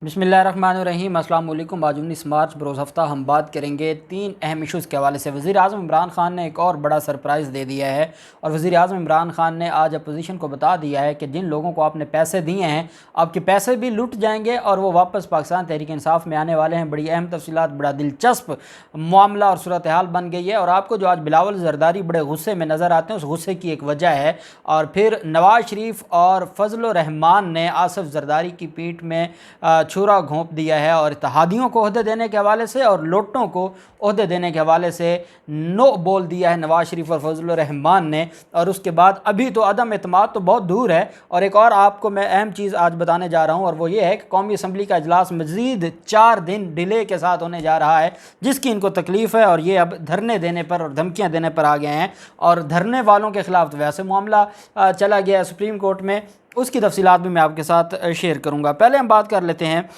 बिस्मिल्लाहिर्रहमानिर्रहीम। अस्सलाम वालेकुम। आज 19 मार्च बरोज़ हफ़्ता हम बात करेंगे 3 अहम इशूज़ के हवाले से। वज़ीर आज़म इमरान ख़ान ने एक और बड़ा सरप्राइज़ दे दिया है और वज़ीर आज़म इमरान ख़ान ने आज अपोजिशन को बता दिया है कि जिन लोगों को आपने पैसे दिए हैं आपके पैसे भी लुट जाएंगे और वो वापस पाकिस्तान तहरीक इंसाफ में आने वाले हैं। बड़ी अहम तफ़सीलात, बड़ा दिलचस्प मामला और सूरत हाल बन गई है। और आपको जो आज बिलावल ज़रदारी बड़े गुस्से में नज़र आते हैं, उस गुस्से की एक वजह है। और फिर नवाज़ शरीफ और फजल रहमान ने आसिफ ज़रदारी की पीठ में छुरा घोंप दिया है और इत्तेहादियों को ओहदे देने के हवाले से और लोटों को ओहदे देने के हवाले से नो बोल दिया है नवाज़ शरीफ और फजल रहमान ने। और उसके बाद अभी तो अदम एतमाद तो बहुत दूर है। और एक और आपको मैं अहम चीज़ आज बताने जा रहा हूँ और वो ये है कि कौमी असम्बली का इजलास मज़ीद 4 दिन डिले के साथ होने जा रहा है, जिसकी इनको तकलीफ़ है। और ये अब धरने देने पर और धमकियाँ देने पर आ गए हैं और धरने वालों के ख़िलाफ़ तो वैसे मामला चला गया है सुप्रीम कोर्ट में। उसकी तफसीलात भी मैं आपके साथ शेयर करूँगा। पहले हम बात कर लेते हैं,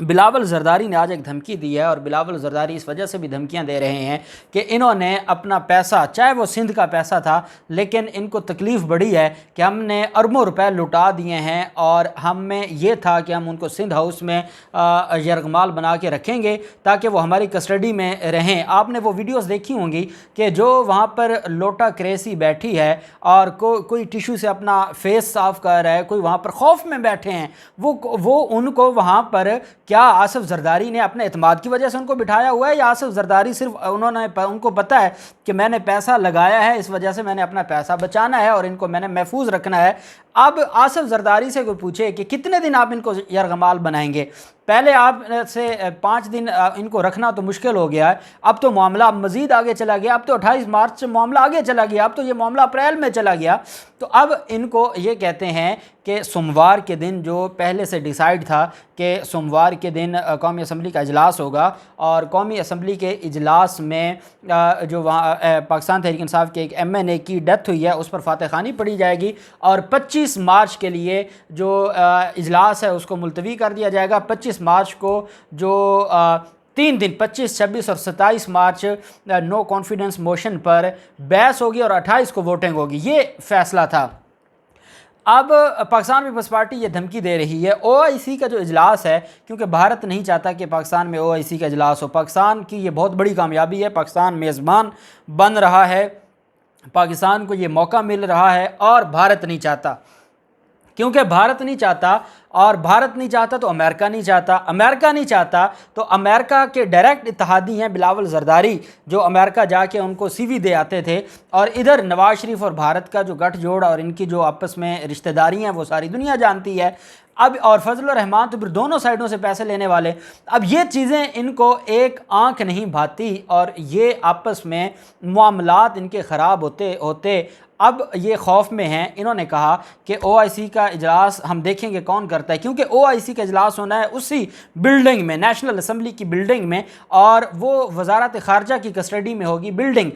बिलावल ज़रदारी ने आज एक धमकी दी है और बिलावल ज़रदारी इस वजह से भी धमकियां दे रहे हैं कि इन्होंने अपना पैसा, चाहे वो सिंध का पैसा था, लेकिन इनको तकलीफ़ बड़ी है कि हमने अरबों रुपए लुटा दिए हैं और हमें ये था कि हम उनको सिंध हाउस में यरगमाल बना के रखेंगे ताकि वो हमारी कस्टडी में रहें। आपने वो वीडियोस देखी होंगी कि जो वहाँ पर लोटा क्रेसी बैठी है और कोई टिशू से अपना फेस साफ़ कर रहा है, कोई वहाँ पर खौफ में बैठे हैं। वो उनको वहाँ पर क्या आसिफ ज़रदारी ने अपने एतमाद की वजह से उनको बिठाया हुआ है या आसिफ ज़रदारी सिर्फ उनको पता है कि मैंने पैसा लगाया है, इस वजह से मैंने अपना पैसा बचाना है और इनको मैंने महफूज रखना है। अब आसिफ ज़रदारी से कोई पूछे कि कितने दिन आप इनको यरगमाल बनाएंगे। पहले आप से 5 दिन इनको रखना तो मुश्किल हो गया है, अब तो मामला मज़ीद आगे चला गया। अब तो 28 मार्च से मामला आगे चला गया, अब तो ये मामला अप्रैल में चला गया। तो अब इनको ये कहते हैं कि सोमवार के दिन, जो पहले से डिसाइड था कि सोमवार के दिन कौमी असम्बली का इजलास होगा और कौमी असम्बली के इजलास में जो वहाँ पाकिस्तान तहरीक इंसाफ के एक MNA की डेथ हुई है उस पर फातह खानी पढ़ी जाएगी और 25 मार्च के लिए जो इजलास है उसको मुलतवी कर दिया जाएगा। 25 मार्च को जो 3 दिन 25, 26 और 27 मार्च नो कॉन्फिडेंस मोशन पर बहस होगी और 28 को वोटिंग होगी। ये फैसला था। अब पाकिस्तान पीपल्स पार्टी ये धमकी दे रही है OIC का जो इजलास है, क्योंकि भारत नहीं चाहता कि पाकिस्तान में OIC का इजलास हो। पाकिस्तान की ये बहुत बड़ी कामयाबी है, पाकिस्तान मेज़बान बन रहा है, पाकिस्तान को ये मौका मिल रहा है और भारत नहीं चाहता। क्योंकि भारत नहीं चाहता और भारत नहीं चाहता तो अमेरिका नहीं चाहता, अमेरिका नहीं चाहता तो अमेरिका के डायरेक्ट इत्तेहादी हैं बिलावल ज़रदारी, जो अमेरिका जाके उनको CV दे आते थे। और इधर नवाज़ शरीफ और भारत का जो गठजोड़ और इनकी जो आपस में रिश्तेदारी हैं वो सारी दुनिया जानती है। अब और फजल रहमान तो फिर दोनों साइडों से पैसे लेने वाले। अब ये चीज़ें इनको एक आंख नहीं भाती और ये आपस में मामलात इनके ख़राब होते होते अब ये खौफ में हैं। इन्होंने कहा कि OIC का इजलास हम देखेंगे कौन करता है, क्योंकि OIC का इजलास होना है उसी बिल्डिंग में, नेशनल असम्बली की बिल्डिंग में, और वो वजारत ख़ारजा की कस्टडी में होगी बिल्डिंग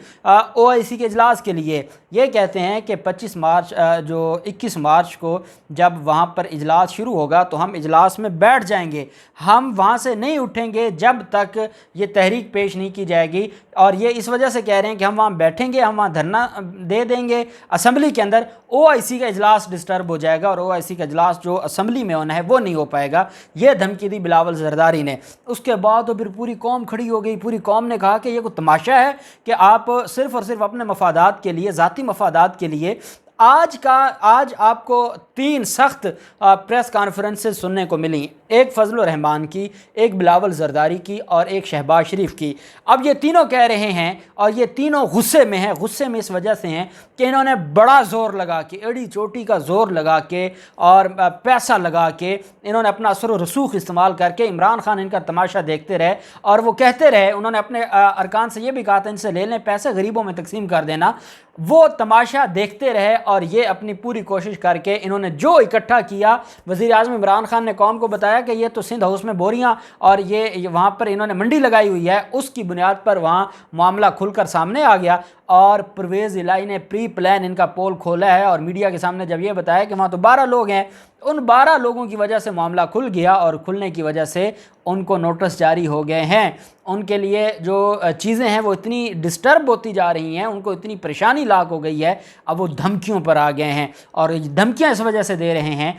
OIC के इजलास के लिए। ये कहते हैं कि 25 मार्च जो 21 मार्च को जब वहाँ पर इजलास शुरू होगा तो हम इजलास में बैठ जाएंगे, हम वहाँ से नहीं उठेंगे जब तक ये तहरीक पेश नहीं की जाएगी। और ये इस वजह से कह रहे हैं कि हम वहाँ बैठेंगे, हम वहाँ धरना दे देंगे असम्बली के अंदर, OIC का इजलास डिस्टर्ब हो जाएगा और OIC का इजलास जो असम्बली में होना है वो नहीं हो पाएगा। ये धमकी दी बिलावल ज़रदारी ने। उसके बाद तो फिर पूरी कौम खड़ी हो गई। पूरी कौम ने कहा कि ये कोई तमाशा है कि आप सिर्फ़ और सिर्फ अपने मफादात के लिए, ज़ाती मफादात के लिए आज आपको 3 सख्त प्रेस कॉन्फ्रेंसेस सुनने को मिली, एक फजल रहमान की, एक बिलावल ज़रदारी की और एक शहबाज शरीफ की। अब ये तीनों कह रहे हैं और ये तीनों गुस्से में हैं। गुस्से में इस वजह से हैं कि इन्होंने बड़ा ज़ोर लगा के, एड़ी चोटी का ज़ोर लगा के और पैसा लगा के इन्होंने अपना असर व रसूख इस्तेमाल करके इमरान खान इनका तमाशा देखते रहे और वो कहते रहे। उन्होंने अपने अरकान से ये भी कहा था इनसे ले लें पैसे, गरीबों में तकसीम कर देना। वो तमाशा देखते रहे और ये अपनी पूरी कोशिश करके इन्होंने जो इकट्ठा किया, वज़ीर आज़म इमरान खान ने कौम को बताया कि ये तो सिंध हाउस में बोरियां और ये वहाँ पर इन्होंने मंडी लगाई हुई है। उसकी बुनियाद पर वहाँ मामला खुलकर सामने आ गया और परवेज़ इलाही ने प्री प्लान इनका पोल खोला है और मीडिया के सामने जब ये बताया कि वहाँ तो 12 लोग हैं, उन 12 लोगों की वजह से मामला खुल गया और खुलने की वजह से उनको नोटिस जारी हो गए हैं। उनके लिए जो चीज़ें हैं वो इतनी डिस्टर्ब होती जा रही हैं, उनको इतनी परेशानी लाक हो गई है, अब वो धमकियों पर आ गए हैं। और धमकियाँ इस वजह से दे रहे हैं